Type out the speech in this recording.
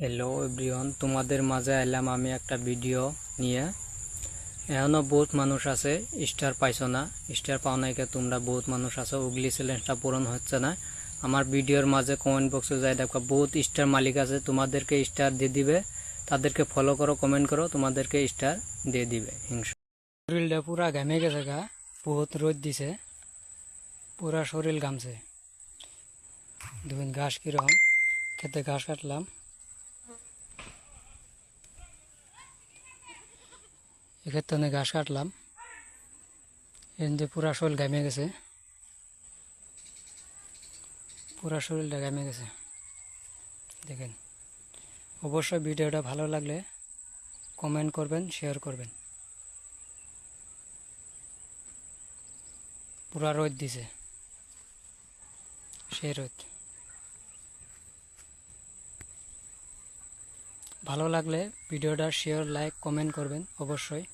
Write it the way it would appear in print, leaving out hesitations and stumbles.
Hello everyone, তোমাদের মাঝে এলাম আমি একটা ভিডিও নিয়ে। এখনো বহুত মানুষ আছে স্টার পাইছো না, স্টার পাও নাইকে তোমরা বহুত মানুষ আছো, ওগুলি চ্যালেঞ্জটা পূরণ হচ্ছে না। আমার ভিডিওর মাঝে কমেন্ট বক্সে যাই দেখো, বহুত স্টার মালিক আছে, তোমাদেরকে স্টার দিয়ে দিবে। তাদেরকে ফলো করো, কমেন্ট করো, তোমাদেরকে স্টার দিয়ে দিবে। শরীরটা পুরা ঘামে গেছে গা, বহুত রোদ দিছে, পুরা শরীর ঘামছে। দেখুন ঘাস কিরকম, খেতে ঘাস কাটলাম, এক্ষেত্রে ঘাস কাটলাম, এর পুরা শরীর ঘামে গেছে, পুরা শরীরটা ঘামে গেছে। দেখেন, অবশ্যই ভিডিওটা ভালো লাগলে কমেন্ট করবেন, শেয়ার করবেন। পুরা রোদ দিছে, সে রোদ। ভালো লাগলে ভিডিওটা শেয়ার, লাইক, কমেন্ট করবেন অবশ্যই।